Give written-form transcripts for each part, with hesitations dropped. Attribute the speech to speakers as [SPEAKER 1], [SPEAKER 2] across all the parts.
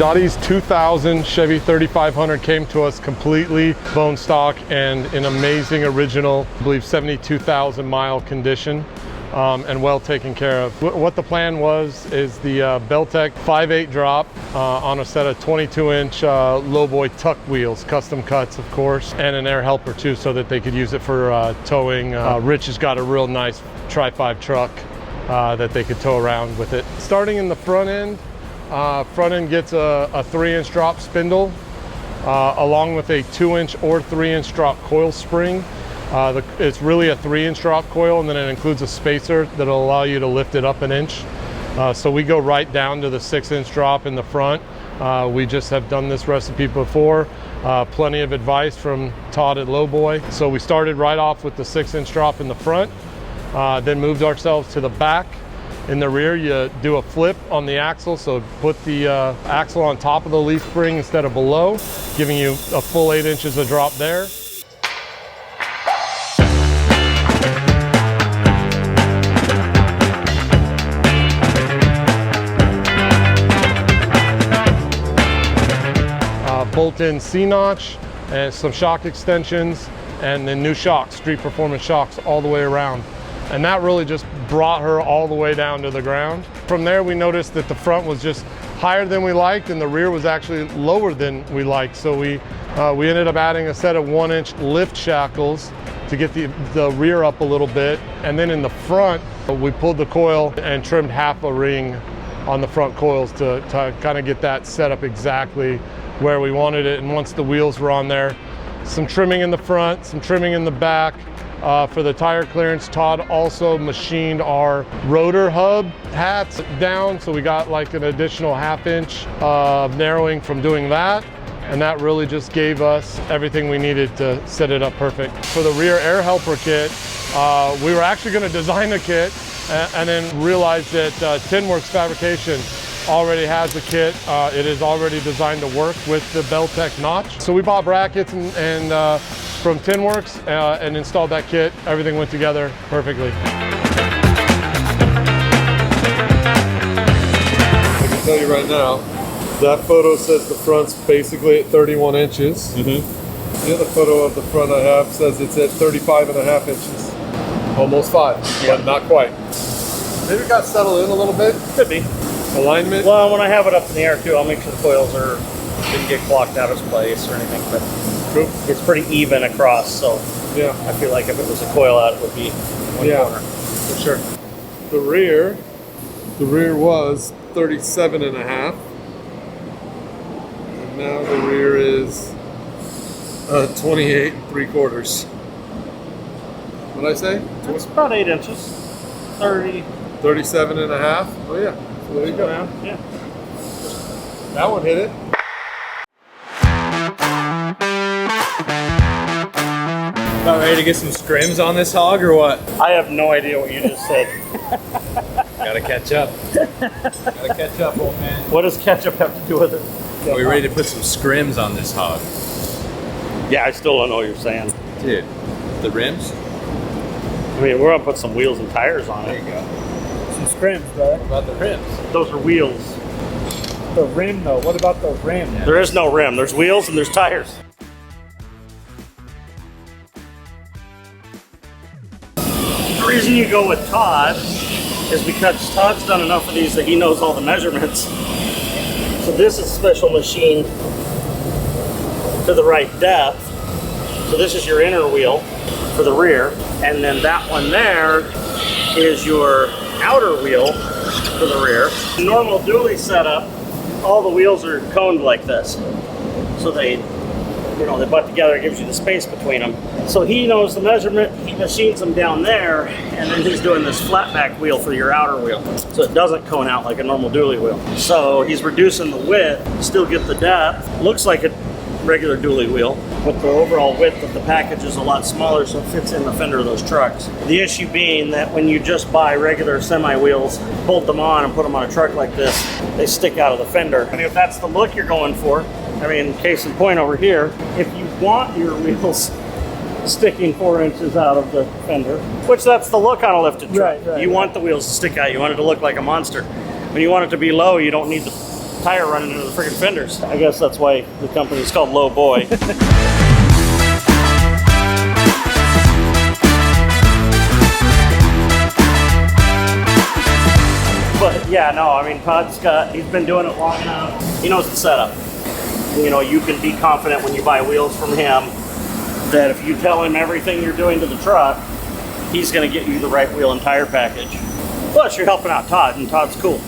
[SPEAKER 1] Dottie's 2000 Chevy 3500 came to us completely bone stock and in amazing original, I believe 72,000 mile condition. And well taken care of. What the plan was is the Beltec 5.8 drop on a set of 22-inch lowboy tuck wheels, custom cuts of course, and an air helper too so that they could use it for towing. Rich has got a real nice Tri-5 truck that they could tow around with it. Starting in the front end gets a 3-inch drop spindle along with a 2-inch or 3-inch drop coil spring. It's really a 3-inch drop coil, and then it includes a spacer that'll allow you to lift it up an inch. So we go right down to the 6-inch drop in the front. We just have done this recipe before. Plenty of advice from Todd at Lowboy. So we started right off with the 6-inch drop in the front, then moved ourselves to the back. In the rear, you do a flip on the axle, so put the axle on top of the leaf spring instead of below, giving you a full 8 inches of drop there. Bolt-in C-notch and some shock extensions, and then new shocks, Street Performance shocks all the way around. And that really just brought her all the way down to the ground. From there, we noticed that the front was just higher than we liked and the rear was actually lower than we liked. So we ended up adding a set of 1-inch lift shackles to get the rear up a little bit. And then in the front, we pulled the coil and trimmed half a ring on the front coils to kind of get that set up exactly where we wanted it. And once the wheels were on there, some trimming in the front, some trimming in the back. For the tire clearance, Todd also machined our rotor hub hats down, so we got like an additional 1/2 inch of narrowing from doing that. And that really just gave us everything we needed to set it up perfect. For the rear air helper kit, we were actually going to design a kit and then realized that Tinworks Fabrication already has a kit. It is already designed to work with the Beltec notch. So we bought brackets and from Tinworks and installed that kit. Everything went together perfectly. I can tell you right now, that photo says the front's basically at 31 inches. Mm-hmm. The other photo of the front I have says it's at 35.5 inches. Almost 5, yeah. But not quite. Maybe it got settled in a little bit.
[SPEAKER 2] Could be.
[SPEAKER 1] Alignment?
[SPEAKER 2] Well, when I have it up in the air too, I'll make sure the coils didn't get clocked out of place or anything, but
[SPEAKER 1] cool. It's
[SPEAKER 2] pretty even across, so
[SPEAKER 1] yeah.
[SPEAKER 2] I feel like if it was a coil out, it would be one corner.
[SPEAKER 1] For sure. The rear was 37.5, and now the rear is 28 3/4. What did I say?
[SPEAKER 2] It's about 8 inches.
[SPEAKER 1] 37.5. Oh yeah. So there you go.
[SPEAKER 2] Yeah.
[SPEAKER 1] That one hit it.
[SPEAKER 3] About ready to get some scrims on this hog or what?
[SPEAKER 2] I have no idea what you just said.
[SPEAKER 3] Gotta catch up. Gotta catch up, old man.
[SPEAKER 2] What does ketchup have to do with it?
[SPEAKER 3] Are we ready to put some scrims on this hog?
[SPEAKER 2] Yeah, I still don't know what you're saying.
[SPEAKER 3] Dude, the rims?
[SPEAKER 2] I mean, we're gonna put some wheels and tires on it.
[SPEAKER 3] There you go.
[SPEAKER 4] Some scrims, brother.
[SPEAKER 3] What about the rims?
[SPEAKER 2] Those are wheels.
[SPEAKER 4] The rim, though. What about the rim?
[SPEAKER 2] Yeah. There is no rim. There's wheels and there's tires. The reason you go with Todd is because Todd's done enough of these that he knows all the measurements. So this is a special machine to the right depth. So this is your inner wheel for the rear, and then that one there is your outer wheel for the rear. The normal dually setup, all the wheels are coned like this. So they butt together, it gives you the space between them. So he knows the measurement, he machines them down there, and then he's doing this flat back wheel for your outer wheel. So it doesn't cone out like a normal dually wheel. So he's reducing the width, still get the depth. Looks like a regular dually wheel, but the overall width of the package is a lot smaller, so it fits in the fender of those trucks. The issue being that when you just buy regular semi wheels, bolt them on and put them on a truck like this, they stick out of the fender. And if that's the look you're going for, I mean, case in point over here, if you want your wheels sticking 4 inches out of the fender, which that's the look on a lifted truck.
[SPEAKER 4] Right,
[SPEAKER 2] you want the wheels to stick out, you want it to look like a monster. When you want it to be low, you don't need the tire running into the freaking fenders. I guess that's why the company's called Low Boy. But yeah, no, I mean, he's been doing it long enough. He knows the setup. You know, you can be confident when you buy wheels from him that if you tell him everything you're doing to the truck, he's going to get you the right wheel and tire package. Plus, you're helping out Todd, and Todd's cool.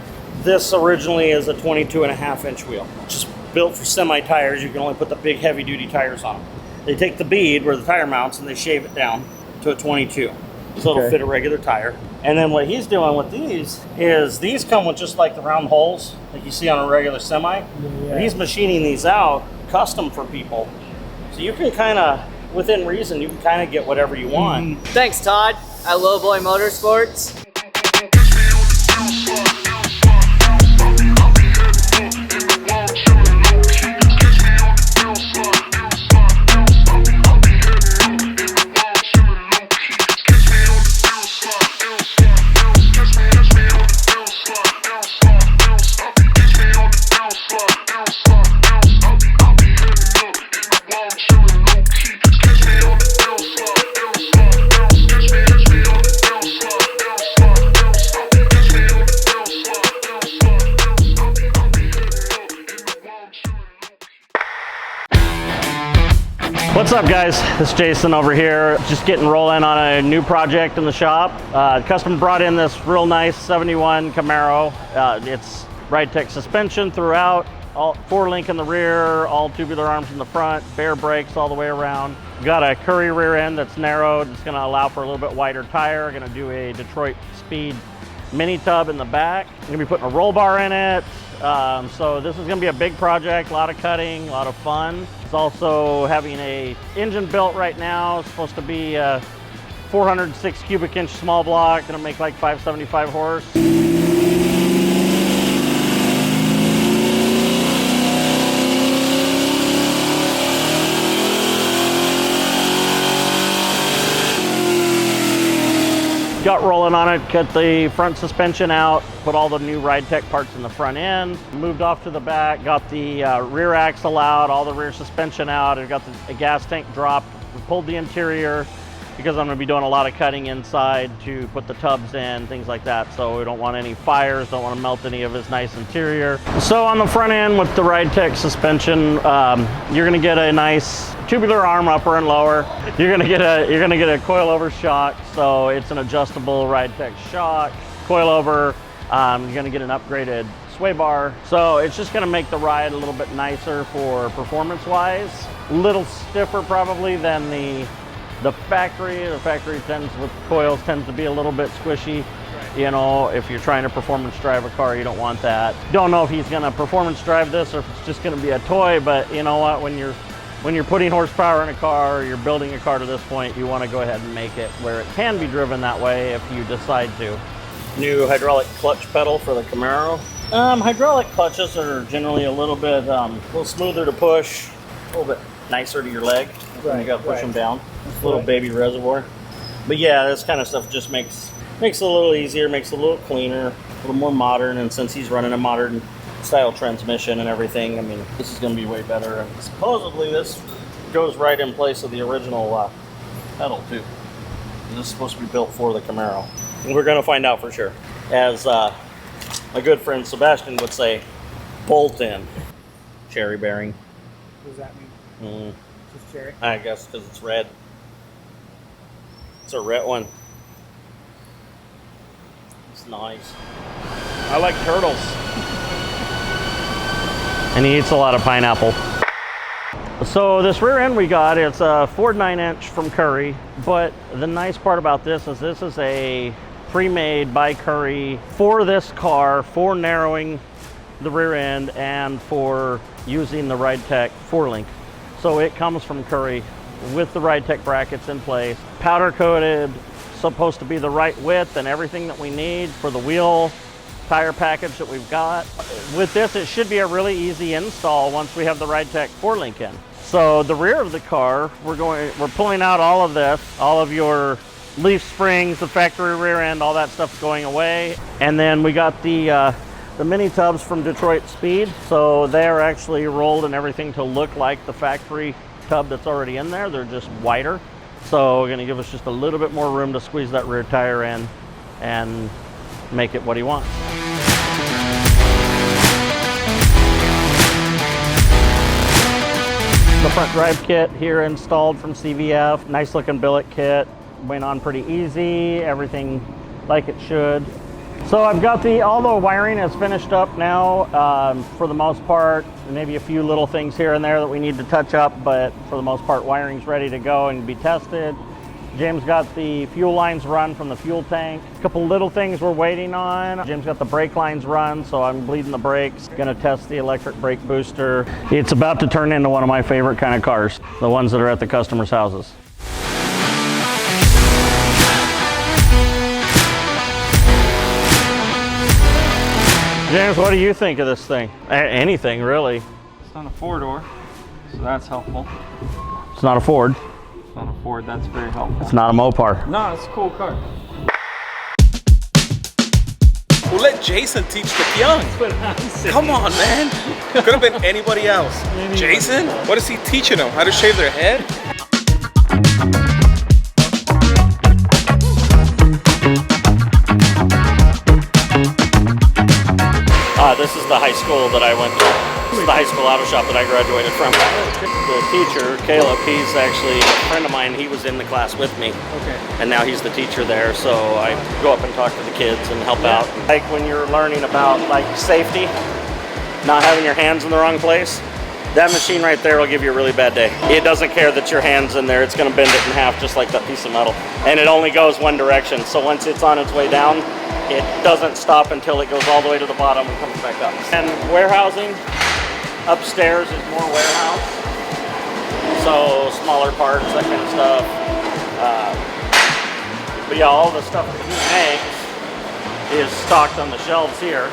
[SPEAKER 2] This originally is a 22.5-inch wheel, just built for semi-tires. You can only put the big heavy-duty tires on them. They take the bead where the tire mounts and they shave it down to a 22. So it'll fit a regular tire. And then what he's doing with these is these come with just like the round holes like you see on a regular semi. Yeah. He's machining these out custom for people. So you can kind of, within reason, you can kind of get whatever you want.
[SPEAKER 5] Thanks, Todd, at Lowboy Motorsports.
[SPEAKER 2] What's up, guys? This is Jason over here, just getting rolling on a new project in the shop. Custom brought in this real nice 71 Camaro. It's Ride-Tech suspension throughout, all 4-link in the rear, all tubular arms in the front, bare brakes all the way around. Got a Curry rear end that's narrowed. It's going to allow for a little bit wider tire. Going to do a Detroit Speed mini tub in the back. I'm going to be putting a roll bar in it. So this is going to be a big project, a lot of cutting, a lot of fun. It's also having a engine built right now. It's supposed to be a 406 cubic inch small block, going to make like 575 horse. Got rolling on it, cut the front suspension out, put all the new Ride-Tech parts in the front end, moved off to the back, got the rear axle out, all the rear suspension out, I've got the gas tank dropped, pulled the interior because I'm going to be doing a lot of cutting inside to put the tubs in, things like that. So we don't want any fires, don't want to melt any of his nice interior. So on the front end with the Ride-Tech suspension, you're going to get a nice tubular arm upper and lower. You're going to get a coilover shock, so it's an adjustable Ride-Tech shock. Coilover, you're going to get an upgraded sway bar. So it's just going to make the ride a little bit nicer for performance-wise. A little stiffer probably than the factory. The factory tends to be a little bit squishy. You know, if you're trying to performance drive a car, you don't want that. Don't know if he's going to performance drive this or if it's just going to be a toy, but you know what, when you're putting horsepower in a car, or you're building a car to this point, you want to go ahead and make it where it can be driven that way if you decide to. New hydraulic clutch pedal for the Camaro. Hydraulic clutches are generally a little smoother to push, a little bit nicer to your leg. Right, you got to push them down. Little baby reservoir. But yeah, this kind of stuff just makes it a little easier, makes it a little cleaner, a little more modern. And since he's running a modern style transmission and everything, I mean, this is going to be way better. And supposedly this goes right in place of the original pedal too. This is supposed to be built for the Camaro. And we're going to find out for sure. As my good friend Sebastian would say, bolt in. Cherry bearing.
[SPEAKER 4] What does that mean? Just cherry?
[SPEAKER 2] I guess because it's red. It's a red one. It's nice. I like turtles. And he eats a lot of pineapple. So this rear end we got, it's a Ford 9-inch from Curry. But the nice part about this is a pre-made by Curry for this car, for narrowing the rear end and for using the Ride-Tech 4-link. So it comes from Curry with the Ride-Tech brackets in place, powder coated, supposed to be the right width and everything that we need for the wheel tire package that we've got. With this, it should be a really easy install once we have the Ride-Tech 4-link in. So the rear of the car, we're pulling out all of this, all of your leaf springs, the factory rear end, all that stuff's going away. And then we got the the mini tubs from Detroit Speed. So they're actually rolled and everything to look like the factory tub that's already in there. They're just wider. So gonna give us just a little bit more room to squeeze that rear tire in and make it what he wants. The front drive kit here installed from CVF. Nice looking billet kit. Went on pretty easy, everything like it should. So I've got all the wiring is finished up now for the most part. Maybe a few little things here and there that we need to touch up, but for the most part, wiring's ready to go and be tested. James got the fuel lines run from the fuel tank. A couple little things we're waiting on. James got the brake lines run, so I'm bleeding the brakes. Gonna test the electric brake booster. It's about to turn into one of my favorite kind of cars, the ones that are at the customers' houses. James, what do you think of this thing? Anything, really.
[SPEAKER 6] It's not a four-door, so that's helpful.
[SPEAKER 2] It's not a Ford.
[SPEAKER 6] It's not a Ford, that's very helpful.
[SPEAKER 2] It's not a Mopar.
[SPEAKER 6] No, it's a cool car.
[SPEAKER 7] We'll let Jason teach the young. Come on, man. Could have been anybody else. Jason? What is he teaching them? How to shave their head?
[SPEAKER 2] This is the high school that I went to. This is the high school auto shop that I graduated from. The teacher, Caleb, he's actually a friend of mine. He was in the class with me.
[SPEAKER 6] Okay.
[SPEAKER 2] And now he's the teacher there, so I go up and talk to the kids and help out. Like when you're learning about like safety, not having your hands in the wrong place, that machine right there will give you a really bad day. It doesn't care that your hand's in there. It's gonna bend it in half just like that piece of metal. And it only goes one direction. So once it's on its way down, it doesn't stop until it goes all the way to the bottom and comes back up. And warehousing, upstairs is more warehouse. So smaller parts, that kind of stuff. But yeah, all the stuff that he makes is stocked on the shelves here.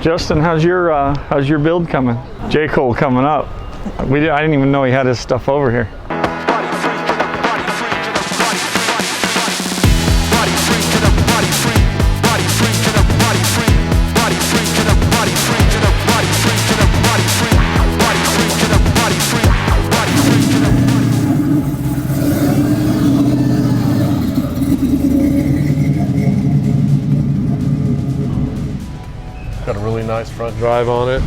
[SPEAKER 6] Justin, how's your build coming? J. Cole coming up. I didn't even know he had his stuff over here.
[SPEAKER 1] Got a really nice front drive on it.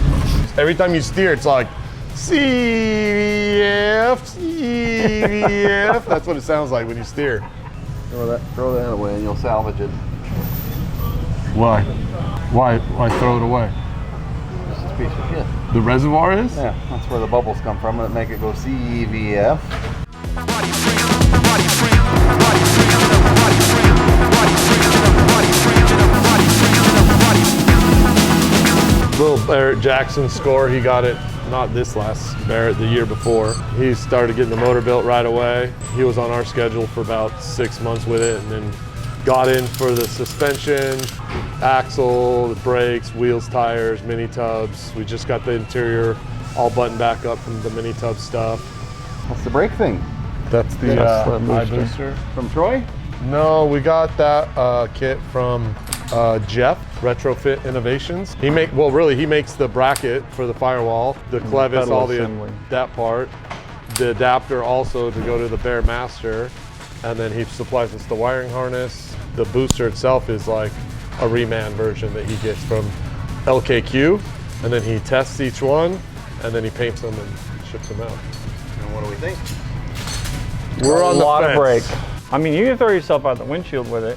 [SPEAKER 1] Every time you steer, it's like, CVF, CVF. That's what it sounds like when you steer.
[SPEAKER 3] Throw that away and you'll salvage it.
[SPEAKER 1] Why? Why throw it away?
[SPEAKER 3] It's a piece of shit.
[SPEAKER 1] The reservoir is?
[SPEAKER 3] Yeah, that's where the bubbles come from and make it go CVF.
[SPEAKER 1] Little Barrett Jackson score, he got it, not this last Barrett, the year before. He started getting the motor built right away. He was on our schedule for about 6 months with it, and then got in for the suspension, axle, the brakes, wheels, tires, mini tubs. We just got the interior all buttoned back up from the mini tub stuff.
[SPEAKER 3] What's the brake thing?
[SPEAKER 1] That's the high booster.
[SPEAKER 3] From Troy?
[SPEAKER 1] No, we got that kit from Jeff, Retrofit Innovations. He makes the bracket for the firewall, the clevis, all that part, the adapter also to go to the Bear Master, and then he supplies us the wiring harness. The booster itself is like a reman version that he gets from LKQ, and then he tests each one, and then he paints them and ships them out.
[SPEAKER 3] And what do we think?
[SPEAKER 1] We're on the
[SPEAKER 6] lot
[SPEAKER 1] fence.
[SPEAKER 6] of brake. I mean, you can throw yourself out the windshield with it.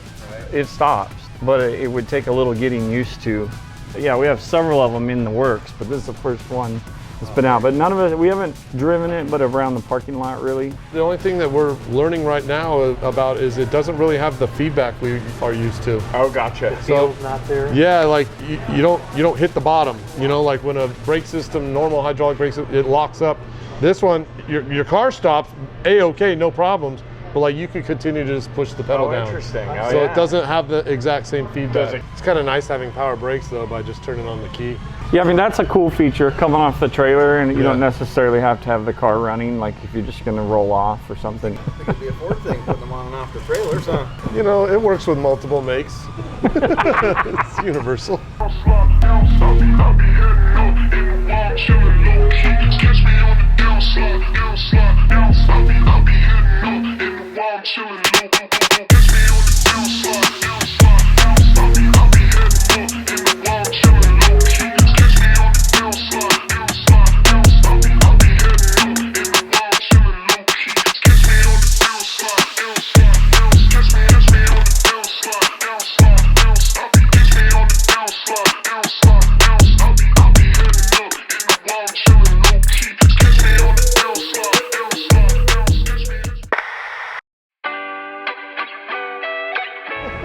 [SPEAKER 6] It stops, but it would take a little getting used to. Yeah, we have several of them in the works, but this is the first one that's been out. But none of it, we haven't driven it, but around the parking lot, really.
[SPEAKER 1] The only thing that we're learning right now about is it doesn't really have the feedback we are used to.
[SPEAKER 6] Oh, gotcha.
[SPEAKER 1] So
[SPEAKER 6] Not there.
[SPEAKER 1] yeah, like you don't hit the bottom. You know, like when a brake system, normal hydraulic brake system, it locks up. This one, your car stops, A-okay, no problems. But like you can continue to just push the pedal down.
[SPEAKER 6] Interesting.
[SPEAKER 1] So it doesn't have the exact same feedback. It's kind of nice having power brakes though by just turning on the key.
[SPEAKER 6] Yeah, I mean, that's a cool feature coming off the trailer, and you
[SPEAKER 1] Yeah.
[SPEAKER 6] don't necessarily have to have the car running, like if you're just gonna roll off or something.
[SPEAKER 3] I think it'd be a Ford thing, putting them on and off the trailers, huh?
[SPEAKER 1] You know, it works with multiple makes. It's universal.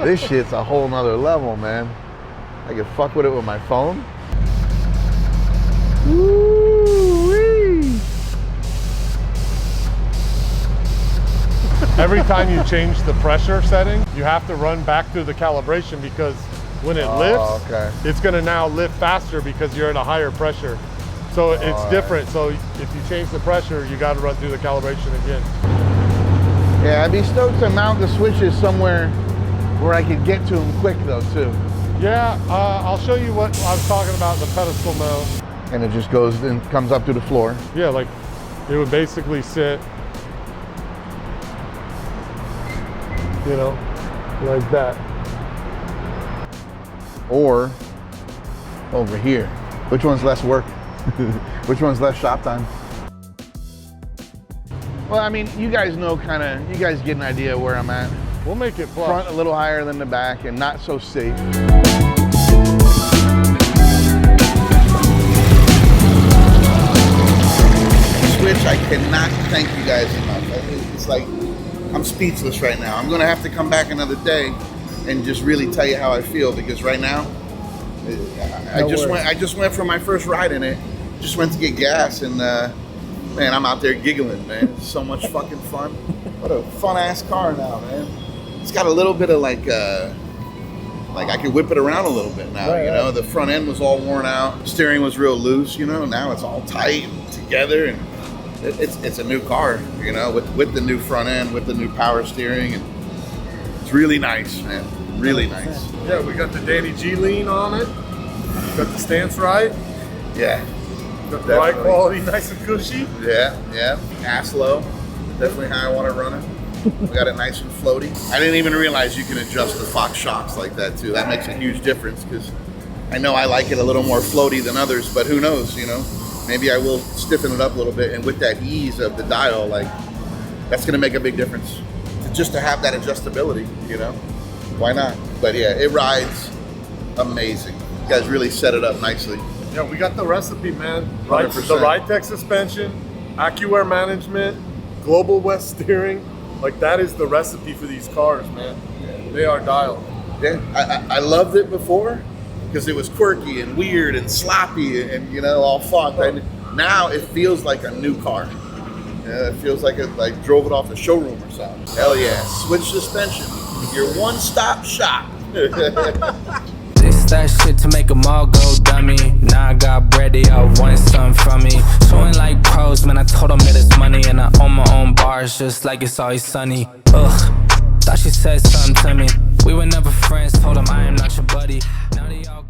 [SPEAKER 8] This shit's a whole nother level, man. I can fuck with it with my phone. Woo-wee.
[SPEAKER 1] Every time you change the pressure setting, you have to run back through the calibration because when it lifts,
[SPEAKER 8] okay.
[SPEAKER 1] it's gonna now lift faster because you're at a higher pressure. So it's different. So if you change the pressure, you gotta run through the calibration again.
[SPEAKER 8] Yeah, I'd be stoked to mount the switches somewhere where I could get to them quick though too.
[SPEAKER 1] Yeah, I'll show you what I was talking about, the pedestal mount.
[SPEAKER 8] And it just goes and comes up to the floor.
[SPEAKER 1] Yeah, like it would basically sit, you know, like that.
[SPEAKER 8] Or over here. Which one's less work? Which one's less shop time? Well, I mean, you guys know you guys get an idea where I'm at.
[SPEAKER 1] We'll make it flush.
[SPEAKER 8] Front a little higher than the back and not so safe. Switch, I cannot thank you guys enough. It's like, I'm speechless right now. I'm gonna have to come back another day and just really tell you how I feel, because right now, I just went for my first ride in it. Just went to get gas, and man, I'm out there giggling, man. It's so much fucking fun. What a fun ass car now, man. It's got a little bit of like I could whip it around a little bit now, you know? The front end was all worn out. Steering was real loose, you know? Now it's all tight and together, and it's a new car, you know, with the new front end, with the new power steering, and it's really nice, man. Really nice.
[SPEAKER 1] Yeah, we got the Danny G lean on it. Got the stance right.
[SPEAKER 8] Yeah.
[SPEAKER 1] Got the ride quality nice and cushy.
[SPEAKER 8] Yeah, yeah. Ass low. Definitely how I want to run it. We got it nice and floaty. I didn't even realize you can adjust the Fox shocks like that too. That makes a huge difference, because I know I like it a little more floaty than others, but who knows, you know? Maybe I will stiffen it up a little bit, and with that ease of the dial, like, that's gonna make a big difference. Just to have that adjustability, you know? Why not? But yeah, it rides amazing. You guys really set it up nicely.
[SPEAKER 1] Yeah, we got the recipe, man. Right,
[SPEAKER 8] 100%.
[SPEAKER 1] the Ride Tech suspension, Accuair management, Global West steering. Like, that is the recipe for these cars, man. They are dialed.
[SPEAKER 8] Yeah, I loved it before because it was quirky and weird and sloppy and, you know, all fucked. And now it feels like a new car. Yeah, it feels like it drove it off the showroom or something. Hell yeah, switch suspension. Your one-stop shop.
[SPEAKER 9] This that shit to make them all go dummy. Now I got bread, they all want something from me. Showing like pros, man, I told them that it's money. And I own my own bars just like it's always sunny. Ugh, thought she said something to me. We were never friends, told them I am not your buddy. Now they all